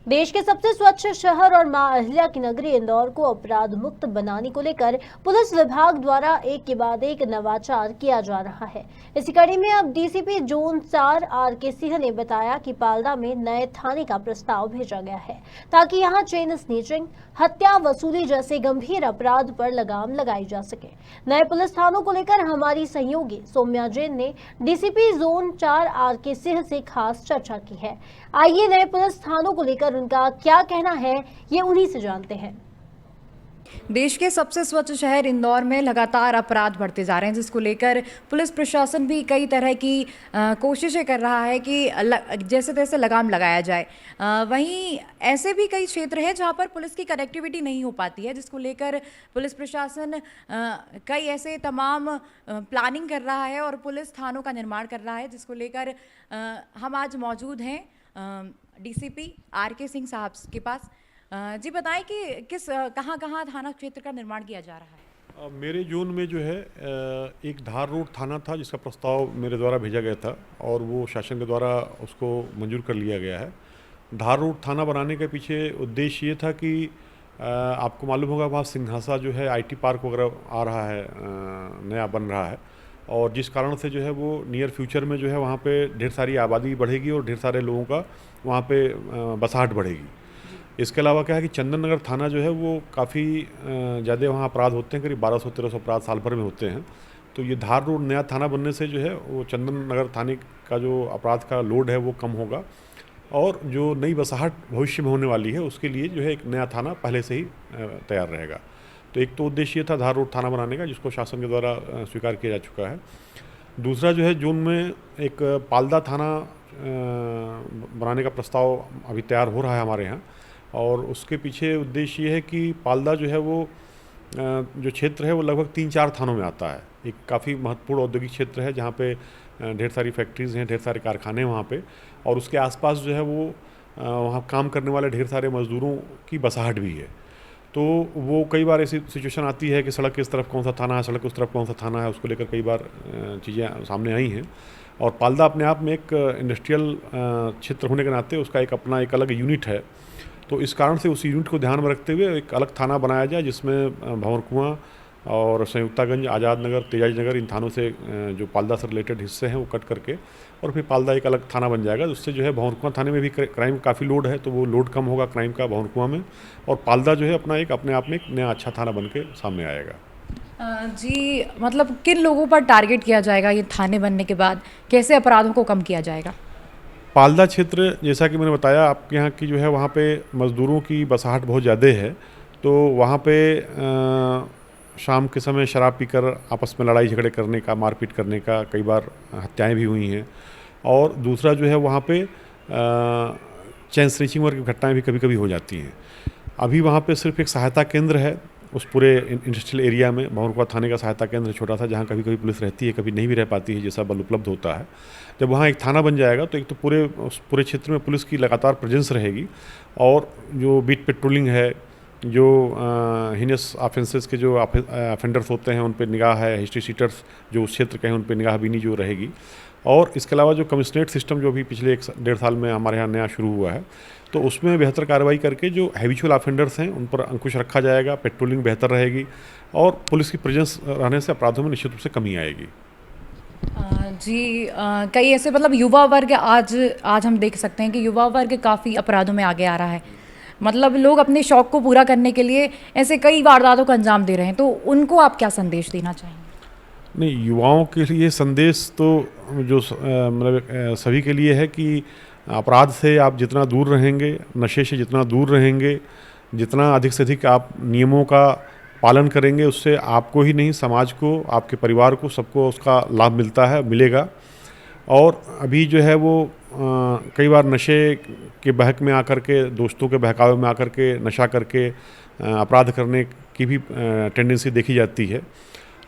देश के सबसे स्वच्छ शहर और मां अहिल्या की नगरी इंदौर को अपराध मुक्त बनाने को लेकर पुलिस विभाग द्वारा एक के बाद एक नवाचार किया जा रहा है। इसी कड़ी में अब डीसीपी जोन 4 आर के सिंह ने बताया कि पाल्दा में नए थाने का प्रस्ताव भेजा गया है ताकि यहां चेन स्नीचिंग, हत्या, वसूली जैसे गंभीर अपराध पर लगाम लगाई जा सके। नए पुलिस थानों को लेकर हमारी सहयोगी सौम्या जैन ने डीसीपी जोन 4 आर के सिंह से खास चर्चा की है। आइए नए पुलिस थानों को लेकर उनका क्या कहना है, ये उन्हीं से जानते हैं। देश के सबसे स्वच्छ शहर इंदौर में लगातार अपराध बढ़ते जा रहे हैं, जिसको लेकर पुलिस प्रशासन भी कई तरह की कोशिशें कर रहा है कि जैसे तैसे लगाम लगाया जाए। वहीं ऐसे भी कई क्षेत्र हैं जहां पर पुलिस की कनेक्टिविटी नहीं हो पाती है, जिसको लेकर पुलिस प्रशासन कई ऐसे तमाम प्लानिंग कर रहा है और पुलिस थानों का निर्माण कर रहा है, जिसको लेकर हम आज मौजूद हैं डीसीपी आर के सिंह साहब के पास। जी बताएं कि कहाँ थाना क्षेत्र का निर्माण किया जा रहा है। मेरे जोन में जो है एक धार रोड थाना था जिसका प्रस्ताव मेरे द्वारा भेजा गया था और वो शासन के द्वारा उसको मंजूर कर लिया गया है। धार रोड थाना बनाने के पीछे उद्देश्य ये था कि आपको मालूम होगा वहाँ सिंघासा जो है आईटी पार्क वगैरह आ रहा है, नया बन रहा है और जिस कारण से जो है वो नियर फ्यूचर में जो है वहाँ पे ढेर सारी आबादी बढ़ेगी और ढेर सारे लोगों का वहाँ पे बसाहट बढ़ेगी। इसके अलावा क्या है कि चंदन नगर थाना जो है वो काफ़ी ज़्यादा वहाँ अपराध होते हैं, करीब 1200-1300 अपराध साल भर में होते हैं। तो ये धार रोड नया थाना बनने से जो है वो चंदन नगर थाने का जो अपराध का लोड है वो कम होगा और जो नई बसाहट भविष्य में होने वाली है उसके लिए जो है एक नया थाना पहले से ही तैयार रहेगा। तो एक तो उद्देश्य ये था धार रोड थाना बनाने का, जिसको शासन के द्वारा स्वीकार किया जा चुका है। दूसरा जो है जून में एक पाल्दा थाना बनाने का प्रस्ताव अभी तैयार हो रहा है हमारे यहाँ और उसके पीछे उद्देश्य ये है कि पाल्दा जो है वो जो क्षेत्र है वो लगभग 3-4 थानों में आता है। एक काफ़ी महत्वपूर्ण औद्योगिक क्षेत्र है जहाँ पे ढेर सारी फैक्ट्रीज़ हैं, ढेर सारे कारखाने हैं वहाँ पे और उसके आसपास जो है वो वहाँ काम करने वाले ढेर सारे मज़दूरों की बसाहट भी है। तो वो कई बार ऐसी सिचुएशन आती है कि सड़क किस तरफ कौन सा थाना है, सड़क उस तरफ कौन सा थाना है, उसको लेकर कई बार चीज़ें सामने आई हैं। और पाल्दा अपने आप में एक इंडस्ट्रियल क्षेत्र होने के नाते उसका एक अपना एक अलग यूनिट है। तो इस कारण से उस यूनिट को ध्यान में रखते हुए एक अलग थाना बनाया जाए जिसमें भंवरकुआं और संयुक्तागंज, आज़ाद नगर, तेजाजी नगर, इन थानों से जो पाल्दा से रिलेटेड हिस्से हैं वो कट करके और फिर पाल्दा एक अलग थाना बन जाएगा। उससे जो है भंवरकुआं थाने में भी क्राइम काफ़ी लोड है तो वो लोड कम होगा क्राइम का भंवरकुआं में और पाल्दा जो है अपना एक अपने आप में एक नया अच्छा थाना बन के सामने आएगा। जी मतलब किन लोगों पर टारगेट किया जाएगा ये थाने बनने के बाद, कैसे अपराधों को कम किया जाएगा? पाल्दा क्षेत्र जैसा कि मैंने बताया आपके यहाँ की जो है वहाँ पे मज़दूरों की बसाहट बहुत ज़्यादा है तो वहाँ पे शाम के समय शराब पीकर आपस में लड़ाई झगड़े करने का, मारपीट करने का, कई बार हत्याएं भी हुई हैं। और दूसरा जो है वहाँ पे चेन स्नैचिंग वगैरह की घटनाएं भी कभी कभी हो जाती हैं। अभी वहाँ पे सिर्फ एक सहायता केंद्र है उस पूरे इंडस्ट्रियल एरिया में। भंवरकुआं थाने का सहायता केंद्र छोटा सा जहाँ कभी कभी पुलिस रहती है, कभी नहीं भी रह पाती है, जैसा बल उपलब्ध होता है। जब वहाँ एक थाना बन जाएगा तो एक तो उस पूरे क्षेत्र में पुलिस की लगातार प्रेजेंस रहेगी और जो बीट पेट्रोलिंग है, जो हीनियस ऑफेंसेस के जो ऑफेंडर्स होते हैं उन पर निगाह है, हिस्ट्री शीटर्स जो उस क्षेत्र के हैं उन पर निगाहबीनी जो रहेगी। और इसके अलावा जो कमिश्नरेट सिस्टम जो भी पिछले 1-1.5 साल में हमारे यहाँ नया शुरू हुआ है तो उसमें बेहतर कार्रवाई करके जो हैबिचुअल ऑफेंडर्स हैं उन पर अंकुश रखा जाएगा, पेट्रोलिंग बेहतर रहेगी और पुलिस की प्रेजेंस रहने से अपराधों में निश्चित रूप से कमी आएगी। जी कई ऐसे मतलब युवा वर्ग आज हम देख सकते हैं कि युवा वर्ग काफ़ी अपराधों में आगे आ रहा है। मतलब लोग अपने शौक़ को पूरा करने के लिए ऐसे कई वारदातों का अंजाम दे रहे हैं, तो उनको आप क्या संदेश देना चाहेंगे? नहीं, युवाओं के लिए संदेश तो जो मतलब सभी के लिए है कि अपराध से आप जितना दूर रहेंगे, नशे से जितना दूर रहेंगे, जितना अधिक से अधिक आप नियमों का पालन करेंगे, उससे आपको ही नहीं समाज को, आपके परिवार को, सबको उसका लाभ मिलेगा। और अभी जो है वो कई बार नशे के बहक में आकर के, दोस्तों के बहकावे में आकर के नशा करके अपराध करने की भी टेंडेंसी देखी जाती है।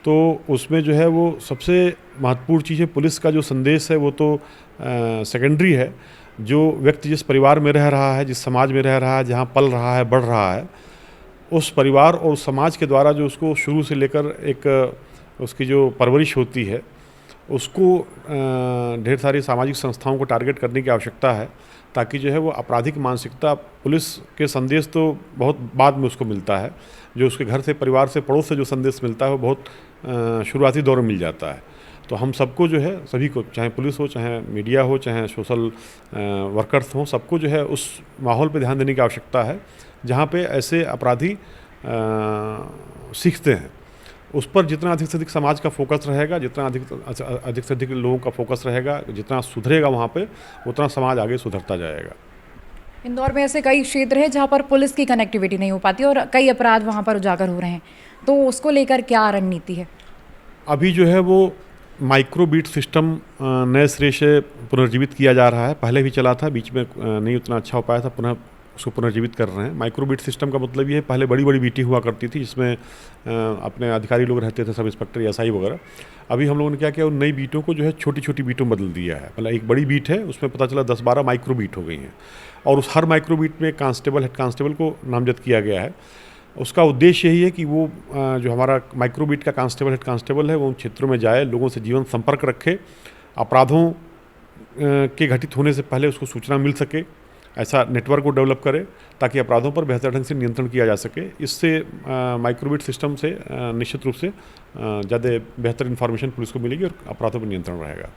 तो उसमें जो है वो सबसे महत्वपूर्ण चीज़ है, पुलिस का जो संदेश है वो तो सेकेंडरी है। जो व्यक्ति जिस परिवार में रह रहा है, जिस समाज में रह रहा है, जहाँ पल रहा है, बढ़ रहा है, उस परिवार और समाज के द्वारा जो उसको शुरू से लेकर एक उसकी जो परवरिश होती है उसको ढेर सारी सामाजिक संस्थाओं को टारगेट करने की आवश्यकता है ताकि जो है वो आपराधिक मानसिकता, पुलिस के संदेश तो बहुत बाद में उसको मिलता है, जो उसके घर से, परिवार से, पड़ोस से जो संदेश मिलता है वो बहुत शुरुआती दौर में मिल जाता है। तो हम सबको जो है, सभी को, चाहे पुलिस हो, चाहे मीडिया हो, चाहे सोशल वर्कर्स हों, सबको जो है उस माहौल पे ध्यान देने की आवश्यकता है जहाँ पे ऐसे अपराधी सीखते हैं। उस पर जितना अधिक से अधिक समाज का फोकस रहेगा, जितना अधिक से अधिक लोगों का फोकस रहेगा, जितना सुधरेगा वहाँ पे, उतना समाज आगे सुधरता जाएगा। इंदौर में ऐसे कई क्षेत्र हैं जहाँ पर पुलिस की कनेक्टिविटी नहीं हो पाती और कई अपराध वहाँ पर उजागर हो रहे हैं, तो उसको लेकर क्या रणनीति है? अभी जो है वो माइक्रोबीट सिस्टम नए सिरे से पुनर्जीवित किया जा रहा है। पहले भी चला था, बीच में नहीं उतना अच्छा हो पाया था, पुनः उसको पुनर्जीवित कर रहे हैं। माइक्रोबीट सिस्टम का मतलब ये है, पहले बड़ी बड़ी बीटी हुआ करती थी जिसमें अपने अधिकारी लोग रहते थे, सब इंस्पेक्टर, एसआई वगैरह। अभी हम लोगों ने क्या किया, उन नई बीटों को जो है छोटी छोटी बीटों में बदल दिया है। मतलब एक बड़ी बीट है, उसमें पता चला 10-12 माइक्रो बीट हो गई हैं, और उस हर माइक्रो बीट में कांस्टेबल, हेड कांस्टेबल को नामजद किया गया है। उसका उद्देश्य यही है कि वो जो हमारा माइक्रोबीट का कांस्टेबल, हेड कांस्टेबल है, वो उन क्षेत्रों में जाए, लोगों से जीवन संपर्क रखे, अपराधों के घटित होने से पहले उसको सूचना मिल सके, ऐसा नेटवर्क को डेवलप करे ताकि अपराधों पर बेहतर ढंग से नियंत्रण किया जा सके। इससे माइक्रोबीट सिस्टम से निश्चित रूप से ज़्यादा बेहतर इन्फॉर्मेशन पुलिस को मिलेगी और अपराधों पर नियंत्रण रहेगा।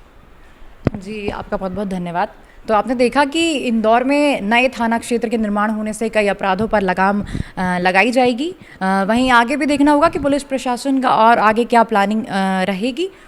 जी, आपका बहुत बहुत धन्यवाद। तो आपने देखा कि इंदौर में नए थाना क्षेत्र के निर्माण होने से कई अपराधों पर लगाम लगाई जाएगी। वहीं आगे भी देखना होगा कि पुलिस प्रशासन का और आगे क्या प्लानिंग रहेगी